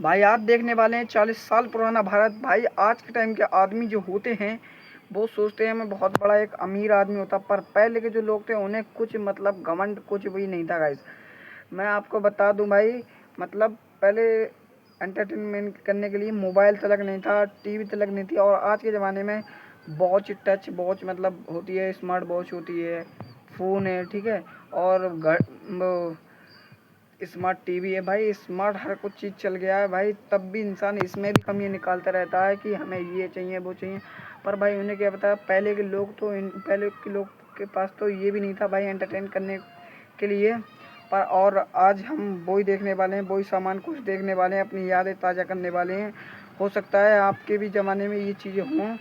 भाई आज देखने वाले हैं 40 साल पुराना भारत। भाई आज के टाइम के आदमी जो होते हैं वो सोचते हैं मैं बहुत बड़ा एक अमीर आदमी होता, पर पहले के जो लोग थे उन्हें कुछ मतलब घमंड कुछ भी नहीं था गाइस। मैं आपको बता दूं भाई, मतलब पहले एंटरटेनमेंट करने के लिए मोबाइल तलक नहीं था, टीवी तलक नहीं थी। और आज के ज़माने में वॉच, टच वॉच मतलब होती है, स्मार्ट वॉच होती है, फ़ोन है, ठीक है। और घर स्मार्ट टीवी है भाई, स्मार्ट हर कुछ चीज़ चल गया है भाई। तब भी इंसान इसमें भी कमी निकालता रहता है कि हमें ये चाहिए वो चाहिए। पर भाई उन्हें क्या पता, पहले के लोग तो पहले के लोग के पास तो ये भी नहीं था भाई एंटरटेन करने के लिए। पर और आज हम वही देखने वाले हैं, वही सामान कुछ देखने वाले हैं, अपनी यादें ताज़ा करने वाले हैं। हो सकता है आपके भी ज़माने में ये चीज़ें हों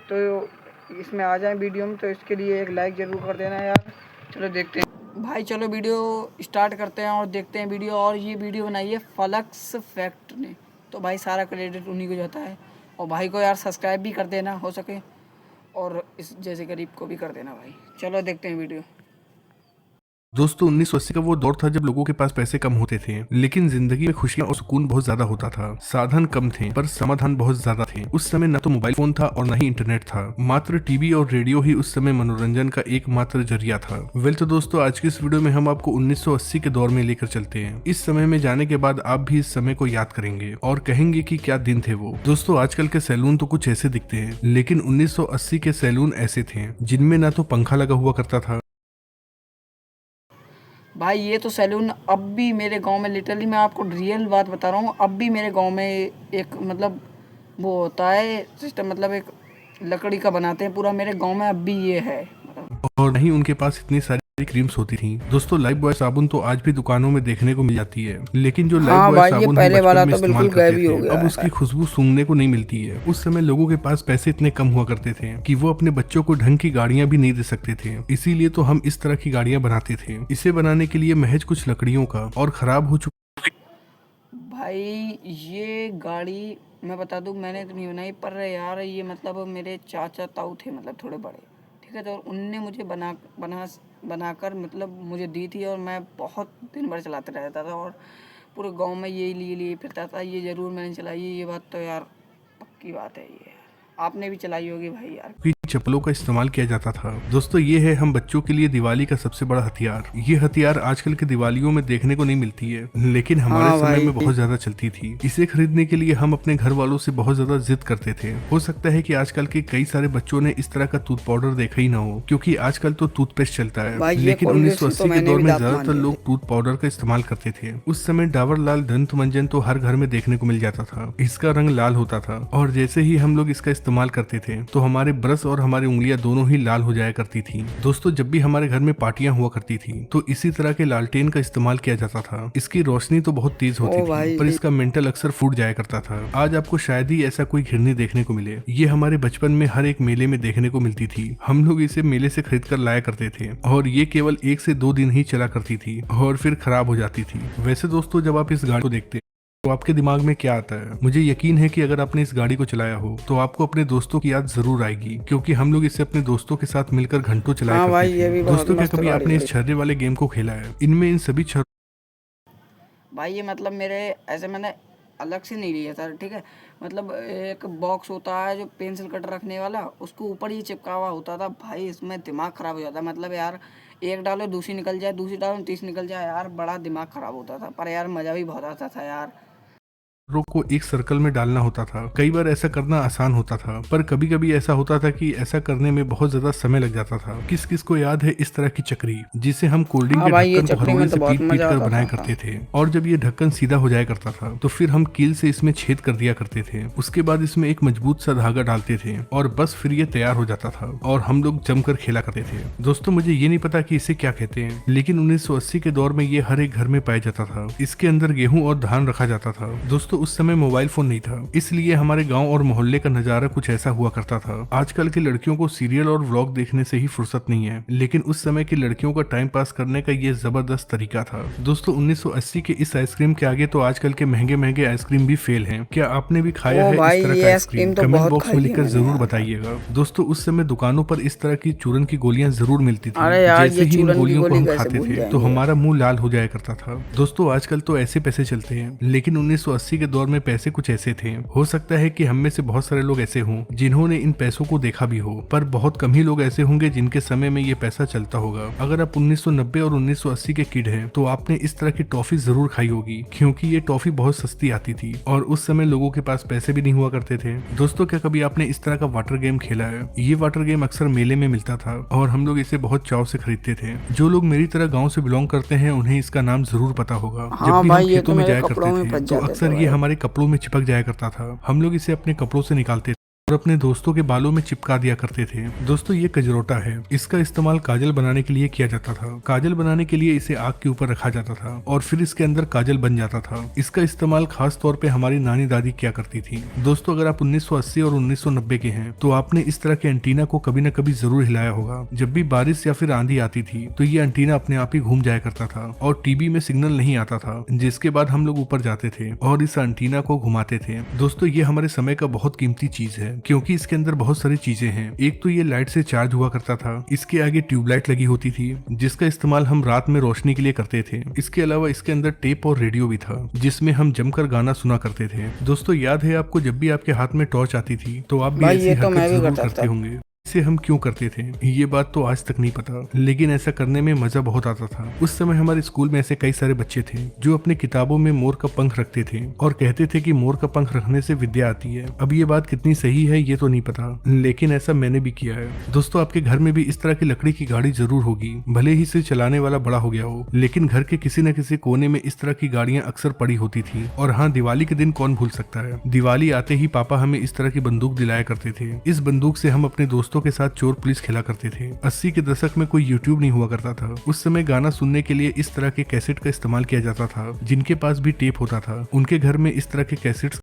तो इसमें आ जाएं वीडियो में, तो इसके लिए एक लाइक ज़रूर कर देना यार। चलो देखते हैं भाई, चलो वीडियो स्टार्ट करते हैं और देखते हैं वीडियो। और ये वीडियो बनाई है फलक्स फैक्ट ने, तो भाई सारा क्रेडिट उन्हीं को जाता है। और भाई को यार सब्सक्राइब भी कर देना हो सके, और इस जैसे गरीब को भी कर देना भाई। चलो देखते हैं वीडियो। दोस्तों 1980 का वो दौर था जब लोगों के पास पैसे कम होते थे, लेकिन जिंदगी में खुशियां और सुकून बहुत ज्यादा होता था। साधन कम थे पर समाधान बहुत ज्यादा थे। उस समय न तो मोबाइल फोन था और न ही इंटरनेट था, मात्र टीवी और रेडियो ही उस समय मनोरंजन का एकमात्र जरिया था। वेल तो दोस्तों आज की इस वीडियो में हम आपको 1980 के दौर में लेकर चलते हैं। इस समय में जाने के बाद आप भी इस समय को याद करेंगे और कहेंगे कि क्या दिन थे वो। दोस्तों आजकल के सैलून तो कुछ ऐसे दिखते हैं, लेकिन 1980 के सैलून ऐसे थे जिनमें न तो पंखा लगा हुआ करता था। भाई ये तो सैलून अब भी मेरे गांव में, लिटरली मैं आपको रियल बात बता रहा हूँ, अब भी मेरे गांव में एक मतलब वो होता है सिस्टम, मतलब एक लकड़ी का बनाते हैं पूरा। मेरे गांव में अब भी ये है मतलब। और नहीं उनके पास इतनी सारी क्रीम्स होती थी। दोस्तों लाइफ बॉय साबुन तो आज भी दुकानों में देखने को मिल जाती है, लेकिन जो लाइफ हाँ बॉय भाई, ये साबुन हम पहले बचपन वाला में तो इस्तेमाल बिल्कुल गायब करते ही हो थे गया अब उसकी है। खुशबू सूंघने को नहीं मिलती है। उस समय लोगों के पास पैसे इतने कम हुआ करते थे कि वो अपने बच्चों को ढंग की गाड़ियां भी नहीं दे सकते थे, इसीलिए तो हम इस तरह की गाड़ियां बनाते थे। इसे बनाने के लिए महज कुछ लकड़ियों का और खराब हो भाई ये गाड़ी मैं बता दूं, मैंने तो नहीं बनाई, पर यार ये मतलब मेरे चाचा ताऊ थे, मतलब थोड़े बड़े, ठीक है। तो उनने मुझे बनाकर मतलब मुझे दी थी, और मैं बहुत दिन भर चलाते रहता था और पूरे गांव में यही लिए लिए फिरता था। ये ज़रूर मैंने चलाई है, ये बात तो यार पक्की बात है। ये आपने भी चलाई होगी भाई यार। की चप्पलों का इस्तेमाल किया जाता था। दोस्तों ये है हम बच्चों के लिए दिवाली का सबसे बड़ा हथियार। ये हथियार आजकल के दिवालियों में देखने को नहीं मिलती है, लेकिन हमारे हाँ समय भाई। में बहुत ज्यादा चलती थी। इसे खरीदने के लिए हम अपने घर वालों से बहुत ज्यादा जिद करते थे। हो सकता है कि आजकल के कई सारे बच्चों ने इस तरह का टूथ पाउडर देखा ही ना हो, क्योंकि आजकल तो टूथपेस्ट चलता है। भाई ये लेकिन कोलगेट से तो 1980 के मैंने दौर भी में दांत ज्यादातर मांजे थे। लोग टूथ पाउडर का इस्तेमाल करते थे। उस समय डाबर लाल दंत मंजन तो हर घर में देखने को मिल जाता था। इसका रंग लाल होता था, और जैसे ही हम लोग इसका इस्तेमाल करते थे तो हमारे ब्रश और हमारी उंगलियां दोनों ही लाल हो जाया करती थी। दोस्तों जब भी हमारे घर में पार्टियां हुआ करती थी तो इसी तरह के लालटेन का इस्तेमाल किया जाता था। इसकी रोशनी तो बहुत तेज होती ओ थी, भाई। पर इसका मेंटल अक्सर फूट जाया करता था। आज आपको शायद ही ऐसा कोई घिरनी देखने को मिले। ये हमारे बचपन में हर एक मेले में देखने को मिलती थी। हम लोग इसे मेले से खरीद कर लाया करते थे, और ये केवल 1 से 2 दिन ही चला करती थी और फिर खराब हो जाती थी। वैसे दोस्तों जब आप इस गाड़ी को देखते तो आपके दिमाग में क्या आता है? मुझे यकीन है कि अगर आपने इस गाड़ी को चलाया हो तो आपको अपने दोस्तों की याद जरूर आएगी, क्योंकि हम लोग इसे अपने दोस्तों के साथ मिलकर घंटों चलाया हाँ करते भाई, ये थे। भी बहुत दोस्तों क्या मस्त कभी गाड़ी आपने है इस छर्रे वाले गेम को खेला है? इनमें इन सभी भाई। ये मतलब मेरे ऐसे मैंने अलग से नहीं लिया था, ठीक है। मतलब एक बॉक्स होता है जो पेंसिल कटर रखने वाला, उसको ऊपर ही चिपका हुआ होता था भाई। इसमें दिमाग खराब हो जाता, मतलब यार एक डालो दूसरी निकल जाए, दूसरी डालो तीसरी निकल जाए, यार बड़ा दिमाग खराब होता था। पर यार मज़ा भी बहुत आता था यार। रो को एक सर्कल में डालना होता था। कई बार ऐसा करना आसान होता था, पर कभी कभी ऐसा होता था कि ऐसा करने में बहुत ज्यादा समय लग जाता था। किस किस को याद है इस तरह की चक्री, जिसे हम कोल्ड ड्रिंक हाँ के भाई, ये ढक्कन को चक्री हथौड़े में तो से बहुत पीट पीट मज़ा कर आता बनाया था। करते थे। और जब ये ढक्कन सीधा हो जाया करता था तो फिर हम कील से इसमें छेद कर दिया करते थे। उसके बाद इसमें एक मजबूत सा धागा डालते थे और बस फिर ये तैयार हो जाता था, और हम लोग जमकर खेला करते थे। दोस्तों मुझे ये नहीं पता कि इसे क्या कहते हैं, लेकिन 1980 के दौर में ये हर एक घर में पाया जाता था। इसके अंदर गेहूं और धान रखा जाता था। दोस्तों उस समय मोबाइल फोन नहीं था, इसलिए हमारे गांव और मोहल्ले का नजारा कुछ ऐसा हुआ करता था। आजकल की लड़कियों को सीरियल और व्लॉग देखने से ही फुर्सत नहीं है, लेकिन उस समय की लड़कियों का टाइम पास करने का ये जबरदस्त तरीका था। दोस्तों 1980 के इस आइसक्रीम के आगे तो आजकल के महंगे महंगे आइसक्रीम भी फेल हैं। क्या आपने भी खाया ओ है इस भाई, तरह ये का आइसक्रीम? आइसक्रीम तो कमेंट बहुत बॉक्स में खाई है लिखकर मैंने जरूर यार। बताइएगा। दोस्तों उस समय दुकानों पर इस तरह की चूरन की गोलियां जरूर मिलती थी। अरे यार, जैसे ये ही इन चूरन की गोलियों को गोली हम कैसे खाते भूल थे तो जाएंगे यार। हमारा मुंह लाल हो जाया करता था। दोस्तों आजकल तो ऐसे पैसे चलते हैं, लेकिन 1980 के के दौर में पैसे कुछ ऐसे थे। हो सकता है कि हम में से बहुत सारे लोग ऐसे हों जिन्होंने इन पैसों को देखा भी हो, पर बहुत कम ही लोग ऐसे होंगे जिनके समय में ये पैसा चलता होगा। अगर आप 1990 और 1980 के किड हैं तो आपने इस तरह की टॉफी जरूर खाई होगी, क्योंकि ये टॉफी बहुत सस्ती आती थी और उस समय लोगों के पास पैसे भी नहीं हुआ करते थे। दोस्तों, क्या कभी आपने इस तरह का वाटर गेम खेला है? ये वाटर गेम अक्सर मेले में मिलता था और हम लोग इसे बहुत चाव से खरीदते थे। जो लोग मेरी तरह गाँव से बिलोंग करते हैं उन्हें इसका नाम जरूर पता होगा। हाँ जब भी भाई, हम ये खेतों तो में मेरे जाया कपड़ों में करते फंस थे तो जाते अक्सर थे ये भाई। हमारे कपड़ों में चिपक जाया करता था। हम लोग इसे अपने कपड़ों से निकालते थे और अपने दोस्तों के बालों में चिपका दिया करते थे। दोस्तों, ये कजरोटा है। इसका इस्तेमाल काजल बनाने के लिए किया जाता था। काजल बनाने के लिए इसे आग के ऊपर रखा जाता था और फिर इसके अंदर काजल बन जाता था। इसका इस्तेमाल खास तौर पे हमारी नानी दादी किया करती थी। दोस्तों, अगर आप 1980 और 1990 के हैं तो आपने इस तरह के एंटीना को कभी न कभी जरूर हिलाया होगा। जब भी बारिश या फिर आंधी आती थी तो ये एंटीना अपने आप ही घूम जाया करता था और टीवी में सिग्नल नहीं आता था, जिसके बाद हम लोग ऊपर जाते थे और इस एंटीना को घुमाते थे। दोस्तों, ये हमारे समय का बहुत कीमती चीज है क्योंकि इसके अंदर बहुत सारी चीजें हैं। एक तो ये लाइट से चार्ज हुआ करता था। इसके आगे ट्यूबलाइट लगी होती थी जिसका इस्तेमाल हम रात में रोशनी के लिए करते थे। इसके अलावा इसके अंदर टेप और रेडियो भी था जिसमें हम जमकर गाना सुना करते थे। दोस्तों, याद है आपको जब भी आपके हाथ में टॉर्च आती थी तो आप भी भाई, ऐसी ये तो हरकत मैं भी जरूर करता करते था। होंगे। इसे हम क्यों करते थे ये बात तो आज तक नहीं पता, लेकिन ऐसा करने में मजा बहुत आता था। उस समय हमारे स्कूल में ऐसे कई सारे बच्चे थे जो अपने किताबों में मोर का पंख रखते थे और कहते थे कि मोर का पंख रखने से विद्या आती है। अब ये बात कितनी सही है ये तो नहीं पता, लेकिन ऐसा मैंने भी किया है। दोस्तों, आपके घर में भी इस तरह की लकड़ी की गाड़ी जरूर होगी, भले ही इसे चलाने वाला बड़ा हो गया हो, लेकिन घर के किसी न किसी कोने में इस तरह की गाड़ियां अक्सर पड़ी होती थी। और हाँ, दिवाली के दिन कौन भूल सकता है, दिवाली आते ही पापा हमें इस तरह की बंदूक दिलाया करते थे। इस बंदूक से हम अपने दोस्तों के साथ चोर पुलिस खेला करते थे। 80 के दशक में कोई यूट्यूब नहीं हुआ करता था। उस समय गाना सुनने के लिए इस तरह के कैसेट का इस्तेमाल किया जाता था। जिनके पास भी टेप होता था उनके घर में इस तरह के कैसेट्स